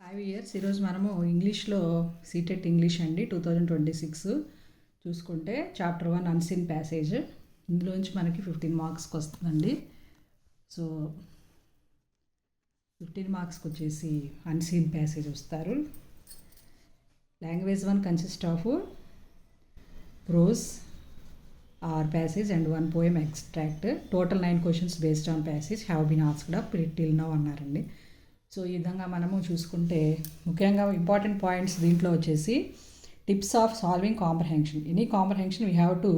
5 years ఈరోజు మనము ఇంగ్లీష్లో సీటెట్ ఇంగ్లీష్ అండి 2026 చూసుకుంటే చాప్టర్ 1 అన్సీన్ ప్యాసేజ్ ఇందులోంచి మనకి 15 మార్క్స్కి వస్తుందండి. సో 15 మార్క్స్కి వచ్చేసి అన్సీన్ ప్యాసేజ్ వస్తారు. Language 1 consist of prose or passage and 1 poem extract. Total 9 questions based on passage have been asked up till now అన్నారండి. సో ఈ విధంగా మనము చూసుకుంటే ముఖ్యంగా ఇంపార్టెంట్ పాయింట్స్ దీంట్లో వచ్చేసి tips of solving comprehension. Any comprehension we have to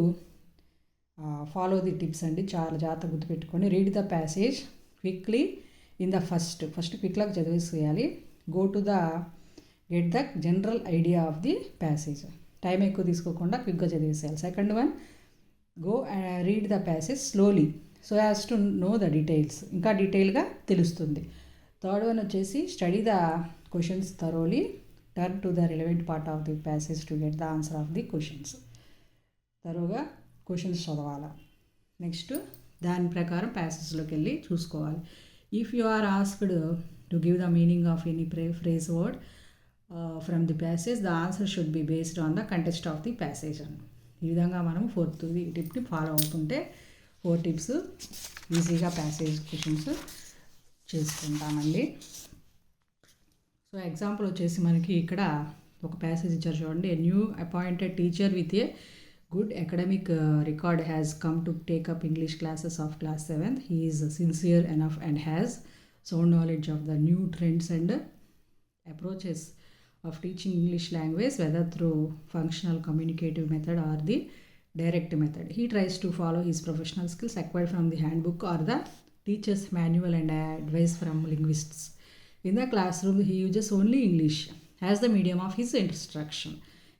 follow the tips అండి. చాలా జాగ్రత్త గుర్తుపెట్టుకొని read the passage quickly in the first క్విక్లాగా చదివేసేయాలి. Go to the get the general idea of the passage. Time ఎక్కువ తీసుకోకుండా క్విక్గా చదివేసేయాలి. Second one, go read the passage slowly so as to know the details. ఇంకా డీటెయిల్గా తెలుస్తుంది. Third one వచ్చేసి study the questions thoroughly, turn to the relevant part of the passage to get the answer of the questions. తరువుగా questions చదవాలి. Next దాని ప్రకారం ప్యాసేజ్లోకి వెళ్ళి చూసుకోవాలి. If you are asked to give the meaning of any phrase word from the passage the answer should be based on the context of the passage అని. ఈ విధంగా మనం ఫోర్త్ టిప్ని ఫాలో అవుతుంటే 4 టిప్స్ ఈజీగా ప్యాసేజ్ క్వశ్చన్స్ చేసుకుంటామండి. So example వచ్చేసి మనకి ఇక్కడ ఒక ప్యాసేజ్ ఇచ్చారు చూడండి. A new appointed teacher with a good academic record has come to take up English classes of class 7th. He is sincere enough and has sound knowledge of the new trends and approaches of teaching English language, whether through functional communicative method or the direct method. He tries to follow his professional skills acquired from the handbook or the teacher's manual and advice from linguists. In the classroom, he uses only English as the medium of his instruction.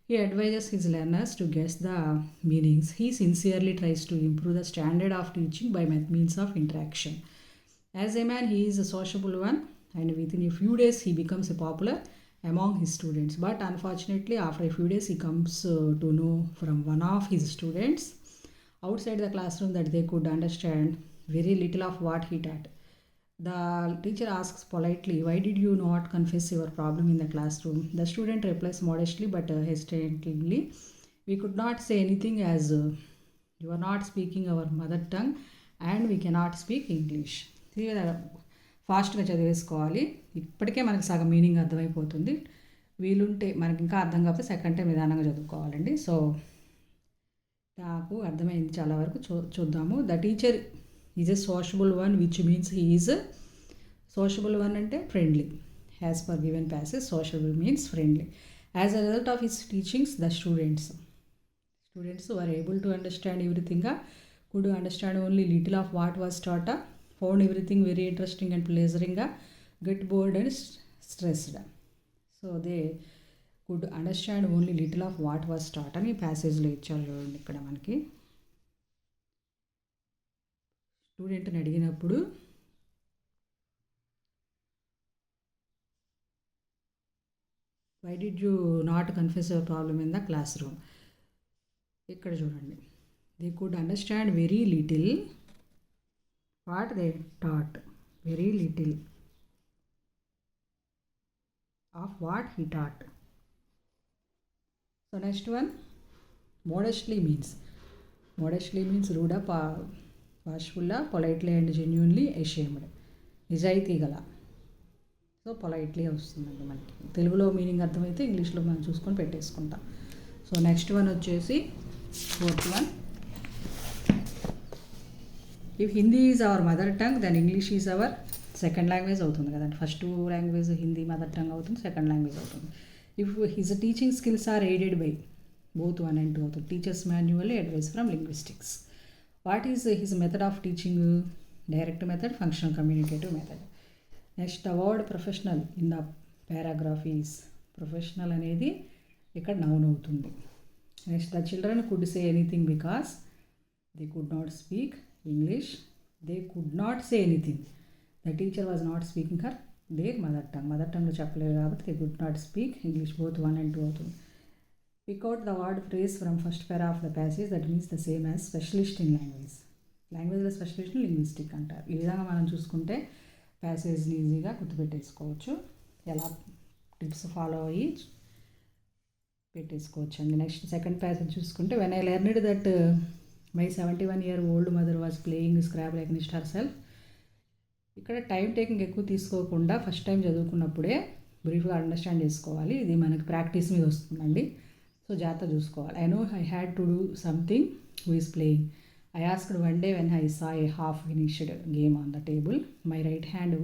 He advises his learners to guess the meanings. He sincerely tries to improve the standard of teaching by means of interaction. As a man, he is a sociable one, and within a few days, he becomes a popular among his students. But unfortunately, after a few days, he comes to know from one of his students outside the classroom that they could understand very little of what he taught. The teacher asks politely, "Why did you not confess your problem in the classroom?" The student replies modestly but hesitantly, "We could not say anything as you are not speaking our mother tongue and we cannot speak English." ఫాస్ట్గా చదివేసుకోవాలి. ఇప్పటికే మనకి సగం meaning అర్థమైపోతుంది. వీలుంటే మనకి ఇంకా అర్థం కాకపోతే సెకండ్ టైం నిదానంగా చదువుకోవాలండి. సో నాకు అర్థమైంది చాలా వరకు. చూద్దాము. The teacher is a sociable one which means he is sociable one అంటే friendly. As per given passage sociable means friendly. As a result of his teachings the students were able to understand everything, could understand only little of what was taught, found everything very interesting and pleasing, get bored and stressed. So they could understand only little of what was taught అని ప్యాసేజ్లో ఇచ్చారు చూడండి. ఇక్కడ మనకి స్టూడెంట్ని అడిగినప్పుడు why did you not confess your problem in the classroom. ఇక్కడ చూడండి, they could understand very little what they taught, very little of what he taught. So next one, modestly means rude, bashful, politely and genuinely ashamed, నిజాయితీ గల. So politely వస్తుందండి మనకి. తెలుగులో meaning అర్థమైతే ఇంగ్లీష్లో మనం చూసుకొని పెట్టేసుకుంటాం. సో నెక్స్ట్ వన్ వచ్చేసి fourth one, if Hindi is our mother tongue then English is our second language అవుతుంది కదండి. First language Hindi mother tongue అవుతుంది, సెకండ్ లాంగ్వేజ్ అవుతుంది. If his teaching skills are aided by both 1 and 2 అవుతుంది. Teachers manual, advice from linguistics. What is his method of teaching? Direct method, functional communicative method. Next the word professional in the paragraph is, professional అనేది ఇక్కడ noun అవుతుంది. Next the children could say anything because they could not speak English. They could not say anything. The teacher was not speaking her their mother tongue. Mother tongue lo cheppaleru kabatti they could not speak English. Both 1 and 2 అవుతుంది. Pick out the word phrase from first paragraph of the passage that means the same as specialist in language. లాంగ్వేజ్లో specialist linguistic అంటారు. ఈ విధంగా మనం చూసుకుంటే ప్యాసేజ్ని ఈజీగా గుర్తుపెట్టేసుకోవచ్చు. ఎలా tips follow అయ్యి పెట్టేసుకోవచ్చు అండి. నెక్స్ట్ సెకండ్ ప్యాసేజ్ చూసుకుంటే, when I learned that my 71-year-old mother was playing Scrabble against her self. ఇక్కడ టైం టేకింగ్ ఎక్కువ తీసుకోకుండా ఫస్ట్ టైం చదువుకున్నప్పుడే బ్రీఫ్గా అండర్స్టాండ్ చేసుకోవాలి. ఇది మనకి ప్రాక్టీస్ మీద వస్తుందండి. సో జాగ్రత్త చూసుకోవాలి. I know I had to do something who is playing. I asked one day when I saw a half-finished game on the table, my right hand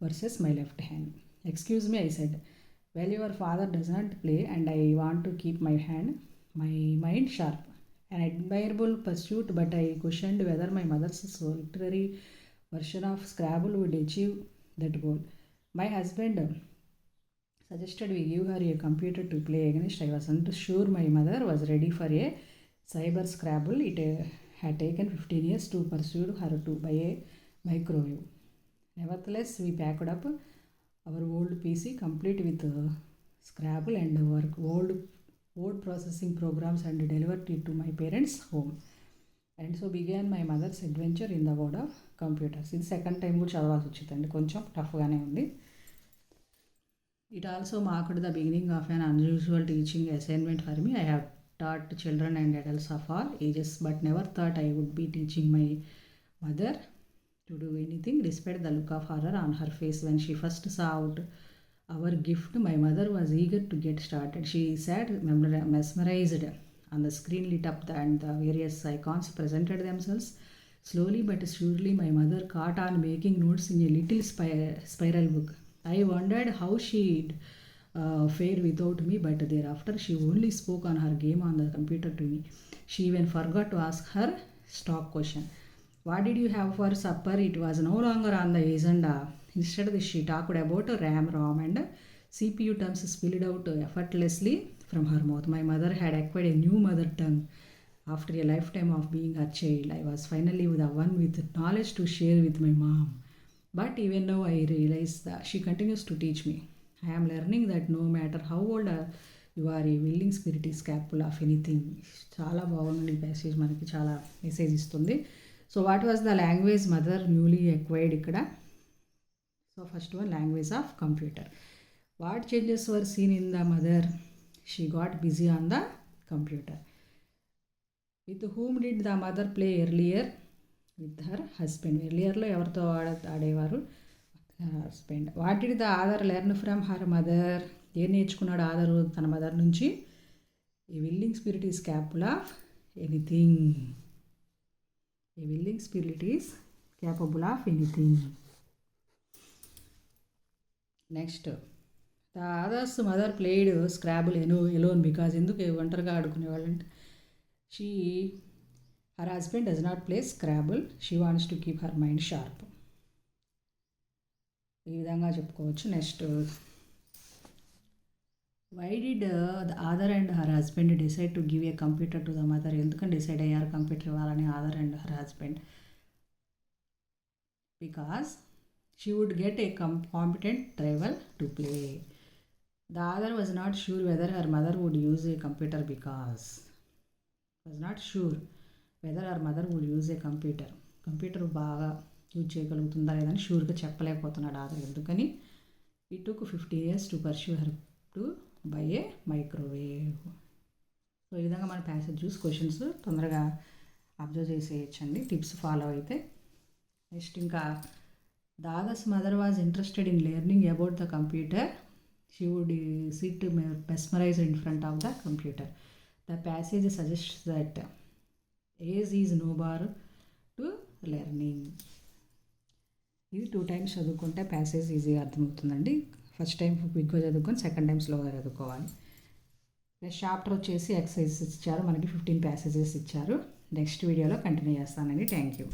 versus my left hand. Excuse me, I said. Well, your father does not play and I want to keep my mind sharp. An admirable pursuit, but I questioned whether my mother's solitary version of Scrabble would achieve that goal. My husband suggested we give her a computer to play against. I wasn't sure my mother was ready for a cyber Scrabble. It had taken 15 years to persuade her to buy a microwave. Nevertheless, we packed up our old PC complete with Scrabble and work word processing programs and delivered it to my parents' home. And so began my mother's adventure in the world of computers. ఇది second time కూడా చదవాల్సి వచ్చిందండి, కొంచెం టఫ్గానే ఉంది. It also marked the beginning of an unusual teaching assignment for me. I have taught children and adults of all ages, but never thought I would be teaching my mother to do anything. Despite the look of horror on her face when she first saw out our gift, my mother was eager to get started. She sat mesmerized on the screen, lit up and the various icons presented themselves. Slowly but surely, my mother caught on making notes in a little spiral book. I wondered how she'd fare without me, but thereafter she only spoke on her game on the computer to me. She even forgot to ask her stock question. What did you have for supper? It was no longer on the agenda. Instead, she talked about RAM, ROM and CPU terms spilled out effortlessly from her mouth. My mother had acquired a new mother tongue after a lifetime of being her child. I was finally the one with knowledge to share with my mom. But even now I realize that she continues to teach me. I am learning that no matter how old you are, a willing spirit is capable of anything. చాలా బాగుంది passage, మనకి చాలా message ఇస్తుంది. So what was the language mother newly acquired ఇక్కడ? So first one, language of computer. What changes were seen in the mother? She got busy on the computer. With whom did the mother play earlier? With her husband. ఎర్లియర్లో ఎవరితో ఆడేవారు? Husband. What did the author learn from her mother? ఏం నేర్చుకున్నాడు author తన mother నుంచి? A willing spirit is capable of anything. A willing spirit is capable of anything. Next, the author's mother played scrabble alone because. ఎందుకు ఒంటరిగా ఆడుకునేవాళ్ళంటే, her husband does not play scrabble. She wants to keep her mind sharp. ఈ విధంగా చెప్పుకోవచ్చు. Next, why did the author and her husband decide to give a computer to the mother? ఎందుకని decide అయ్యారు computer ఇవ్వాలని author and her husband? Because she would get a competent rival to play. The author was not sure whether her mother would use a computer because computer బాగా use చేయగలుగుతుందా లేదని షూర్గా చెప్పలేకపోతున్నాడు author. ఎందుకని? It took 15 years to pursue her to buy a microwave. So ఈ విధంగా మన passage చూసి క్వశ్చన్స్ తొందరగా అబ్జర్వ్ చేసేయచ్చండి, టిప్స్ ఫాలో అయితే. నెక్స్ట్, ఇంకా దాదాస్ mother was interested in learning about the computer. She would sit mesmerised in front of the computer. The passage suggest that age is no bar to learning. ఇది 2 times చదువుకుంటే passage ఈజీగా అర్థమవుతుందండి. First time క్విక్గా చదువుకొని second time స్లోగా చదువుకోవాలి. Next chapter వచ్చేసి exercises ఇచ్చారు, మనకి 15 passages ఇచ్చారు. నెక్స్ట్ వీడియోలో కంటిన్యూ చేస్తానండి. Thank you.